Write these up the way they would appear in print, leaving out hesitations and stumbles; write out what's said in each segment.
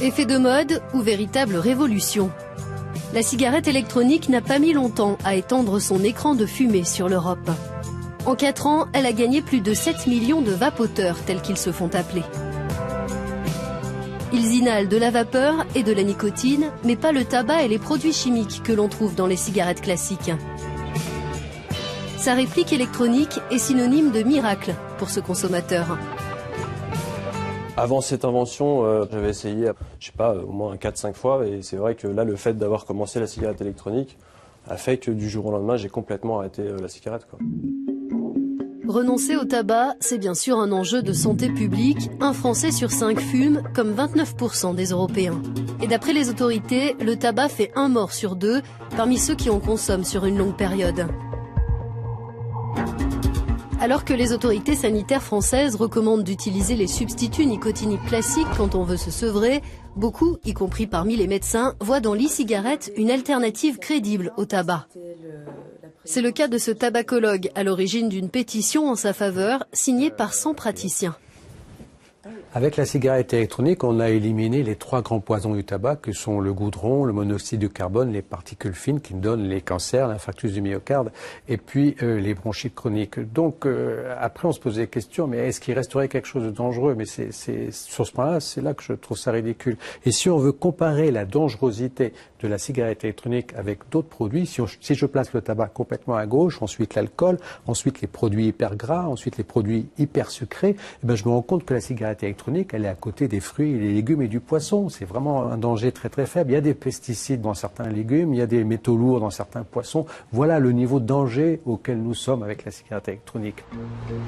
Effet de mode ou véritable révolution? La cigarette électronique n'a pas mis longtemps à étendre son écran de fumée sur l'Europe. En 4 ans, elle a gagné plus de 7 millions de vapoteurs tels qu'ils se font appeler. Ils inhalent de la vapeur et de la nicotine, mais pas le tabac et les produits chimiques que l'on trouve dans les cigarettes classiques. Sa réplique électronique est synonyme de miracle pour ce consommateur. Avant cette invention, j'avais essayé, je sais pas, au moins 4-5 fois, et c'est vrai que là, le fait d'avoir commencé la cigarette électronique a fait que du jour au lendemain, j'ai complètement arrêté la cigarette, quoi. Renoncer au tabac, c'est bien sûr un enjeu de santé publique. Un Français sur 5 fume, comme 29% des Européens. Et d'après les autorités, le tabac fait 1 mort sur 2 parmi ceux qui en consomment sur une longue période. Alors que les autorités sanitaires françaises recommandent d'utiliser les substituts nicotiniques classiques quand on veut se sevrer, beaucoup, y compris parmi les médecins, voient dans l'e-cigarette une alternative crédible au tabac. C'est le cas de ce tabacologue à l'origine d'une pétition en sa faveur, signée par 100 praticiens. Avec la cigarette électronique, on a éliminé les 3 grands poisons du tabac que sont le goudron, le monoxyde de carbone, les particules fines qui donnent les cancers, l'infarctus du myocarde et puis les bronchites chroniques. Donc après on se pose des questions, mais est-ce qu'il resterait quelque chose de dangereux? Mais c'est sur ce point-là, c'est là que je trouve ça ridicule. Et si on veut comparer la dangerosité de la cigarette électronique avec d'autres produits, si je place le tabac complètement à gauche, ensuite l'alcool, ensuite les produits hyper gras, ensuite les produits hyper sucrés, eh ben, je me rends compte que la cigarette électronique, elle est à côté des fruits, les légumes et du poisson. C'est vraiment un danger très très faible. Il y a des pesticides dans certains légumes, il y a des métaux lourds dans certains poissons. Voilà le niveau de danger auquel nous sommes avec la cigarette électronique.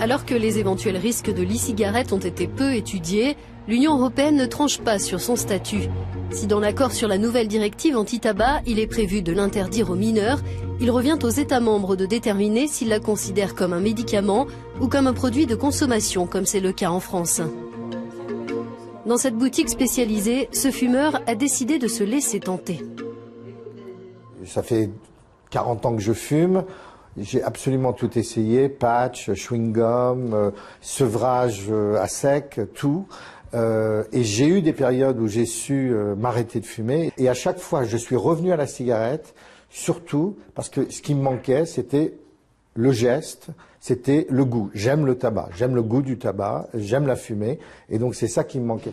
Alors que les éventuels risques de l'e-cigarette ont été peu étudiés, l'Union européenne ne tranche pas sur son statut. Si dans l'accord sur la nouvelle directive anti-tabac, il est prévu de l'interdire aux mineurs, il revient aux États membres de déterminer s'ils la considèrent comme un médicament ou comme un produit de consommation, comme c'est le cas en France. Dans cette boutique spécialisée, ce fumeur a décidé de se laisser tenter. Ça fait 40 ans que je fume. J'ai absolument tout essayé, patch, chewing-gum, sevrage à sec, tout. Et j'ai eu des périodes où j'ai su m'arrêter de fumer. Et à chaque fois, je suis revenu à la cigarette, surtout parce que ce qui me manquait, c'était le geste, c'était le goût. J'aime le tabac, j'aime le goût du tabac, j'aime la fumée. Et donc c'est ça qui me manquait.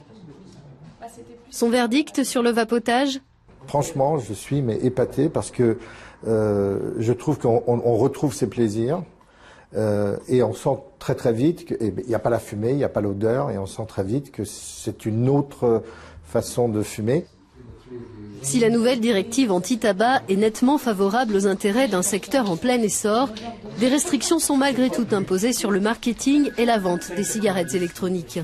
Son verdict sur le vapotage? Franchement, je suis épaté parce que je trouve qu'on retrouve ses plaisirs. Et on sent très très vite qu'il n'y a pas la fumée, il n'y a pas l'odeur, et on sent très vite que c'est une autre façon de fumer. Si la nouvelle directive anti-tabac est nettement favorable aux intérêts d'un secteur en plein essor, des restrictions sont malgré tout imposées sur le marketing et la vente des cigarettes électroniques.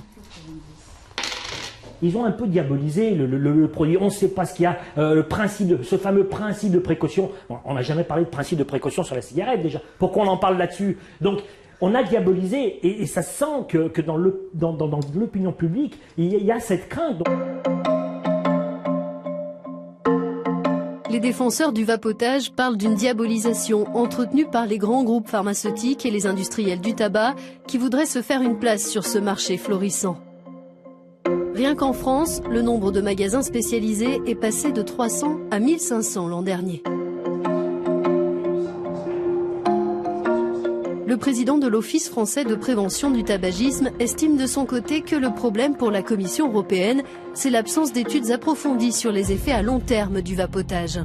Ils ont un peu diabolisé le produit. On ne sait pas ce qu'il y a, ce fameux principe de précaution. Bon, on n'a jamais parlé de principe de précaution sur la cigarette déjà. Pourquoi on en parle là-dessus? Donc, on a diabolisé et ça sent que dans l'opinion publique, il y a cette crainte. Les défenseurs du vapotage parlent d'une diabolisation entretenue par les grands groupes pharmaceutiques et les industriels du tabac qui voudraient se faire une place sur ce marché florissant. Rien qu'en France, le nombre de magasins spécialisés est passé de 300 à 1500 l'an dernier. Le président de l'Office français de prévention du tabagisme estime de son côté que le problème pour la Commission européenne, c'est l'absence d'études approfondies sur les effets à long terme du vapotage.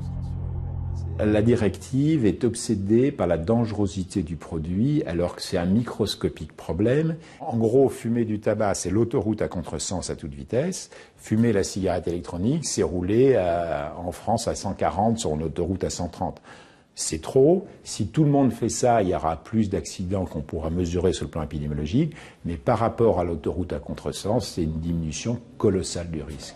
La directive est obsédée par la dangerosité du produit alors que c'est un microscopique problème. En gros, fumer du tabac, c'est l'autoroute à contresens à toute vitesse. Fumer la cigarette électronique, c'est rouler en France à 140 sur une autoroute à 130. C'est trop. Si tout le monde fait ça, il y aura plus d'accidents qu'on pourra mesurer sur le plan épidémiologique. Mais par rapport à l'autoroute à contresens, c'est une diminution colossale du risque.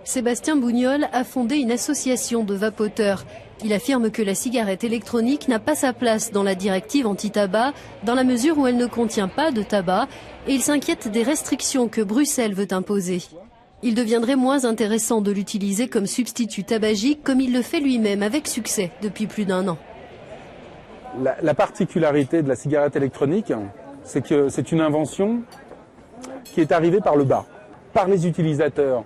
Sébastien Bougnol a fondé une association de vapoteurs. Il affirme que la cigarette électronique n'a pas sa place dans la directive anti-tabac, dans la mesure où elle ne contient pas de tabac, et il s'inquiète des restrictions que Bruxelles veut imposer. Il deviendrait moins intéressant de l'utiliser comme substitut tabagique, comme il le fait lui-même avec succès depuis plus d'1 an. La particularité de la cigarette électronique, c'est que c'est une invention qui est arrivée par le bas, par les utilisateurs.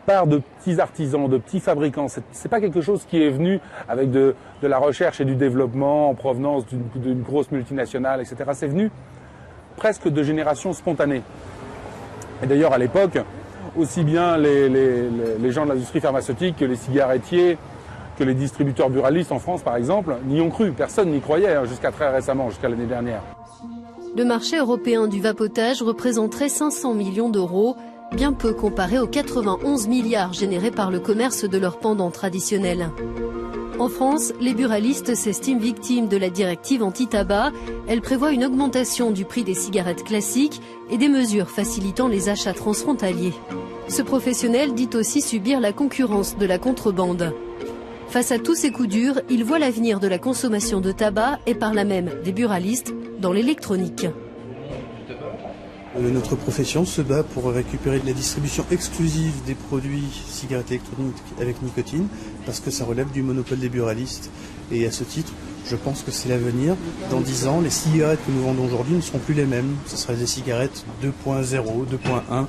par de petits artisans, de petits fabricants. C'est pas quelque chose qui est venu avec de la recherche et du développement en provenance d'une grosse multinationale, etc. C'est venu presque de génération spontanée. Et d'ailleurs, à l'époque, aussi bien les gens de l'industrie pharmaceutique que les cigarettiers, que les distributeurs buralistes en France, par exemple, n'y ont cru. Personne n'y croyait jusqu'à très récemment, jusqu'à l'année dernière. Le marché européen du vapotage représenterait 500 millions d'euros, bien peu comparé aux 91 milliards générés par le commerce de leurs pendants traditionnels. En France, les buralistes s'estiment victimes de la directive anti-tabac. Elle prévoit une augmentation du prix des cigarettes classiques et des mesures facilitant les achats transfrontaliers. Ce professionnel dit aussi subir la concurrence de la contrebande. Face à tous ces coups durs, il voit l'avenir de la consommation de tabac et par là même des buralistes dans l'électronique. Notre profession se bat pour récupérer de la distribution exclusive des produits cigarettes électroniques avec nicotine parce que ça relève du monopole des buralistes. Et à ce titre, je pense que c'est l'avenir. Dans 10 ans, les cigarettes que nous vendons aujourd'hui ne seront plus les mêmes. Ce seraient des cigarettes 2.0, 2.1,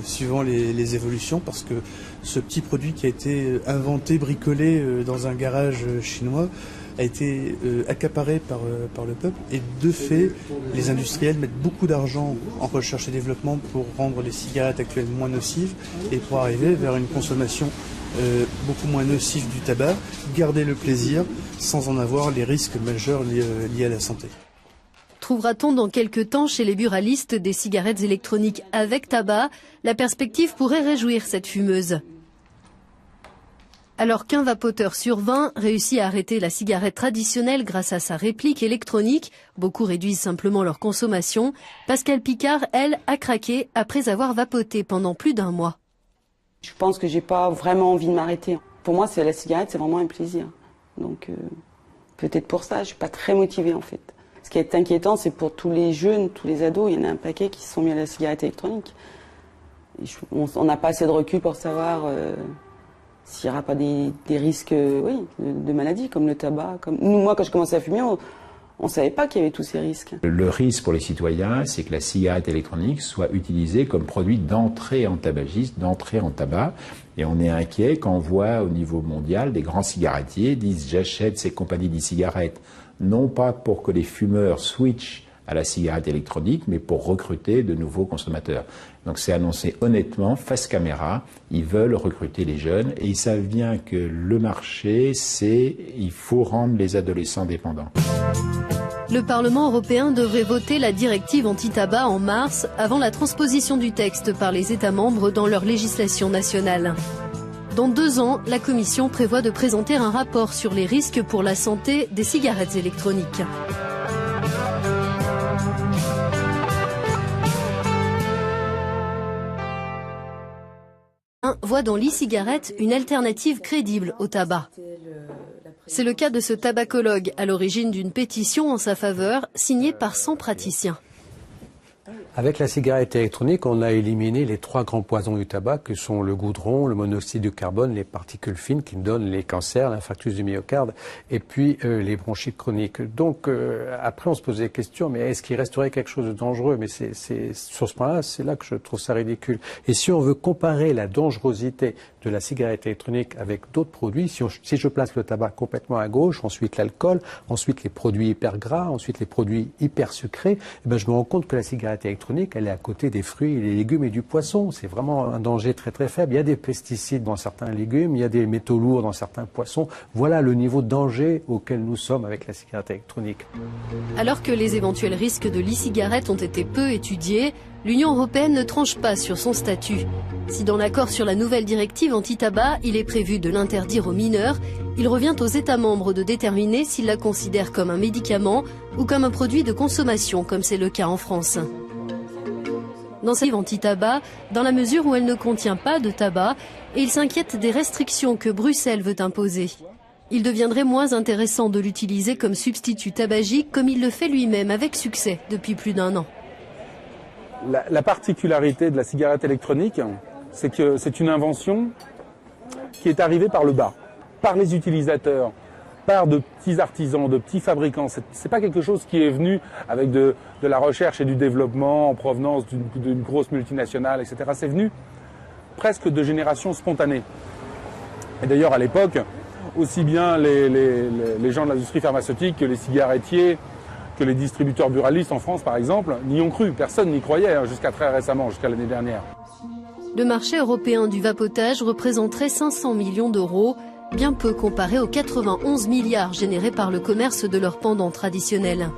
suivant les évolutions, parce que ce petit produit qui a été inventé, bricolé dans un garage chinois, a été accaparé par le peuple, et de fait, les industriels mettent beaucoup d'argent en recherche et développement pour rendre les cigarettes actuelles moins nocives et pour arriver vers une consommation beaucoup moins nocive du tabac, garder le plaisir sans en avoir les risques majeurs liés à la santé. Trouvera-t-on dans quelques temps chez les buralistes des cigarettes électroniques avec tabac? La perspective pourrait réjouir cette fumeuse. Alors qu'un vapoteur sur 20 réussit à arrêter la cigarette traditionnelle grâce à sa réplique électronique, beaucoup réduisent simplement leur consommation. Pascale Picard, elle, a craqué après avoir vapoté pendant plus d'1 mois. Je pense que j'ai pas vraiment envie de m'arrêter. Pour moi, la cigarette, c'est vraiment un plaisir. Donc peut-être pour ça, je suis pas très motivée en fait. Ce qui est inquiétant, c'est pour tous les jeunes, tous les ados, il y en a un paquet qui se sont mis à la cigarette électronique. On n'a pas assez de recul pour savoir s'il n'y aura pas des risques de maladies comme le tabac. Moi, quand je commençais à fumer, on ne savait pas qu'il y avait tous ces risques. Le risque pour les citoyens, c'est que la cigarette électronique soit utilisée comme produit d'entrée en tabagisme, d'entrée en tabac. Et on est inquiet quand on voit au niveau mondial des grands cigarettiers disent « j'achète ces compagnies d'e-cigarettes » non pas pour que les fumeurs switchent à la cigarette électronique, mais pour recruter de nouveaux consommateurs. Donc c'est annoncé honnêtement, face caméra, ils veulent recruter les jeunes et ils savent bien que le marché, il faut rendre les adolescents dépendants. Le Parlement européen devrait voter la directive anti-tabac en mars, avant la transposition du texte par les États membres dans leur législation nationale. Dans 2 ans, la Commission prévoit de présenter un rapport sur les risques pour la santé des cigarettes électroniques. Voit dans l'e-cigarette une alternative crédible au tabac. C'est le cas de ce tabacologue à l'origine d'une pétition en sa faveur, signée par 100 praticiens. Avec la cigarette électronique, on a éliminé les 3 grands poisons du tabac que sont le goudron, le monoxyde de carbone, les particules fines qui donnent les cancers, l'infarctus du myocarde et puis les bronchites chroniques. Donc après on se pose des questions, mais est-ce qu'il resterait quelque chose de dangereux? Mais c'est sur ce point-là, c'est là que je trouve ça ridicule. Et si on veut comparer la dangerosité de la cigarette électronique avec d'autres produits, si je place le tabac complètement à gauche, ensuite l'alcool, ensuite les produits hyper gras, ensuite les produits hyper sucrés, je me rends compte que la cigarette électronique, elle est à côté des fruits, des légumes et du poisson. C'est vraiment un danger très très faible. Il y a des pesticides dans certains légumes, il y a des métaux lourds dans certains poissons. Voilà le niveau de danger auquel nous sommes avec la cigarette électronique. Alors que les éventuels risques de l'e-cigarette ont été peu étudiés, l'Union européenne ne tranche pas sur son statut. Si dans l'accord sur la nouvelle directive anti-tabac, il est prévu de l'interdire aux mineurs, il revient aux États membres de déterminer s'ils la considèrent comme un médicament ou comme un produit de consommation, comme c'est le cas en France. Dans cette anti-tabac, dans la mesure où elle ne contient pas de tabac, et il s'inquiète des restrictions que Bruxelles veut imposer. Il deviendrait moins intéressant de l'utiliser comme substitut tabagique, comme il le fait lui-même avec succès depuis plus d'1 an. La particularité de la cigarette électronique, c'est que c'est une invention qui est arrivée par le bas, par les utilisateurs, par de petits artisans, de petits fabricants. C'est pas quelque chose qui est venu avec de la recherche et du développement en provenance d'une grosse multinationale, etc. C'est venu presque de génération spontanée. Et d'ailleurs, à l'époque, aussi bien les gens de l'industrie pharmaceutique que les cigarettiers, que les distributeurs buralistes en France, par exemple, n'y ont cru. Personne n'y croyait jusqu'à très récemment, jusqu'à l'année dernière. Le marché européen du vapotage représenterait 500 millions d'euros, bien peu comparé aux 91 milliards générés par le commerce de leurs pendants traditionnels.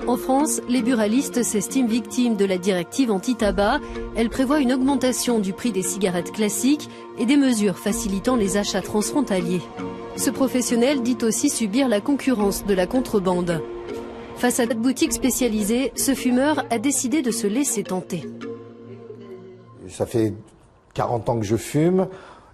En France, les buralistes s'estiment victimes de la directive anti-tabac. Elle prévoit une augmentation du prix des cigarettes classiques et des mesures facilitant les achats transfrontaliers. Ce professionnel dit aussi subir la concurrence de la contrebande. Face à cette boutique spécialisée, ce fumeur a décidé de se laisser tenter. Ça fait 40 ans que je fume.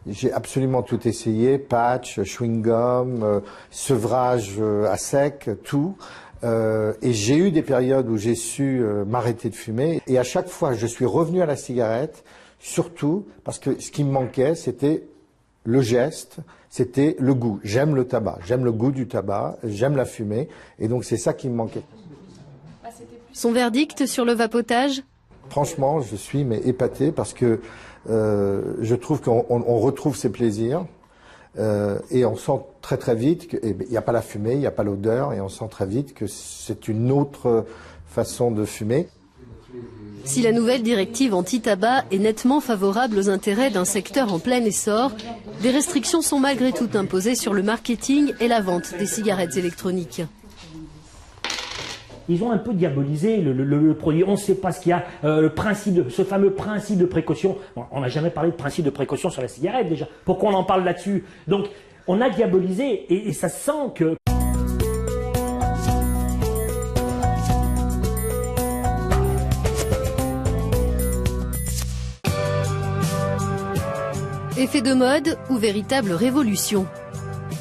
J'ai absolument tout essayé, patch, chewing-gum, sevrage à sec, tout. Et j'ai eu des périodes où j'ai su m'arrêter de fumer. Et à chaque fois, je suis revenu à la cigarette, surtout parce que ce qui me manquait, c'était le geste, c'était le goût. J'aime le tabac, j'aime le goût du tabac, j'aime la fumée. Et donc c'est ça qui me manquait. Son verdict sur le vapotage ? Franchement, je suis épaté parce que je trouve qu'on retrouve ses plaisirs et on sent très très vite qu'il n'y a pas la fumée, il n'y a pas l'odeur et on sent très vite que c'est une autre façon de fumer. Si la nouvelle directive anti-tabac est nettement favorable aux intérêts d'un secteur en plein essor, des restrictions sont malgré tout imposées sur le marketing et la vente des cigarettes électroniques. Ils ont un peu diabolisé le produit. On ne sait pas ce qu'il y a, ce fameux principe de précaution. Bon, on n'a jamais parlé de principe de précaution sur la cigarette déjà. Pourquoi on en parle là-dessus? Donc, on a diabolisé et ça sent que... Effet de mode ou véritable révolution?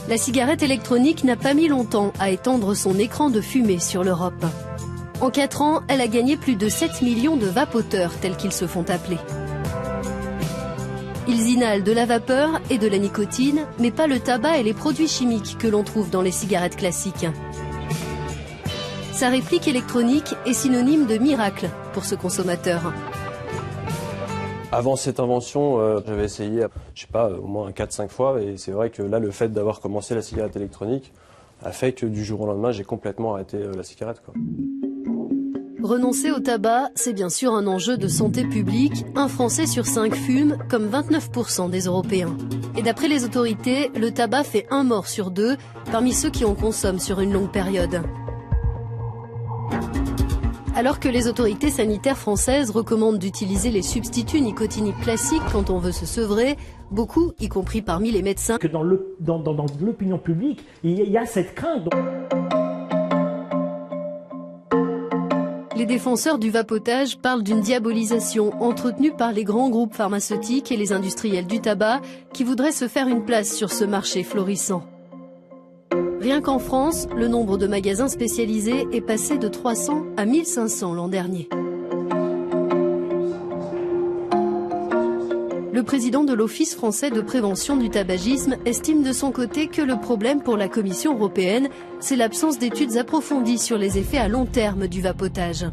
La cigarette électronique n'a pas mis longtemps à étendre son écran de fumée sur l'Europe. En 4 ans, elle a gagné plus de 7 millions de vapoteurs, tels qu'ils se font appeler. Ils inhalent de la vapeur et de la nicotine, mais pas le tabac et les produits chimiques que l'on trouve dans les cigarettes classiques. Sa réplique électronique est synonyme de miracle pour ce consommateur. Avant cette invention, j'avais essayé, je sais pas, au moins 4-5 fois, et c'est vrai que là, le fait d'avoir commencé la cigarette électronique a fait que du jour au lendemain, j'ai complètement arrêté la cigarette, quoi. Renoncer au tabac, c'est bien sûr un enjeu de santé publique. Un Français sur 5 fume, comme 29% des Européens. Et d'après les autorités, le tabac fait 1 mort sur 2 parmi ceux qui en consomment sur une longue période. Alors que les autorités sanitaires françaises recommandent d'utiliser les substituts nicotiniques classiques quand on veut se sevrer, beaucoup, y compris parmi les médecins, que dans l'opinion publique, il y a cette crainte. Les défenseurs du vapotage parlent d'une diabolisation entretenue par les grands groupes pharmaceutiques et les industriels du tabac qui voudraient se faire une place sur ce marché florissant. Rien qu'en France, le nombre de magasins spécialisés est passé de 300 à 1500 l'an dernier. Le président de l'Office français de prévention du tabagisme estime de son côté que le problème pour la Commission européenne, c'est l'absence d'études approfondies sur les effets à long terme du vapotage.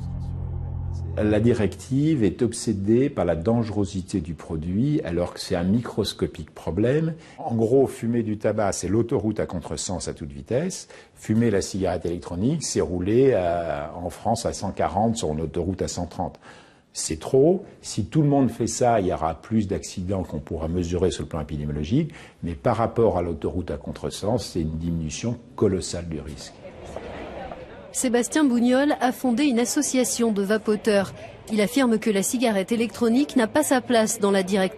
La directive est obsédée par la dangerosité du produit alors que c'est un microscopique problème. En gros, fumer du tabac, c'est l'autoroute à contresens à toute vitesse. Fumer la cigarette électronique, c'est rouler en France à 140 sur une autoroute à 130. C'est trop. Si tout le monde fait ça, il y aura plus d'accidents qu'on pourra mesurer sur le plan épidémiologique. Mais par rapport à l'autoroute à contresens, c'est une diminution colossale du risque. Sébastien Bougnol a fondé une association de vapoteurs. Il affirme que la cigarette électronique n'a pas sa place dans la directive.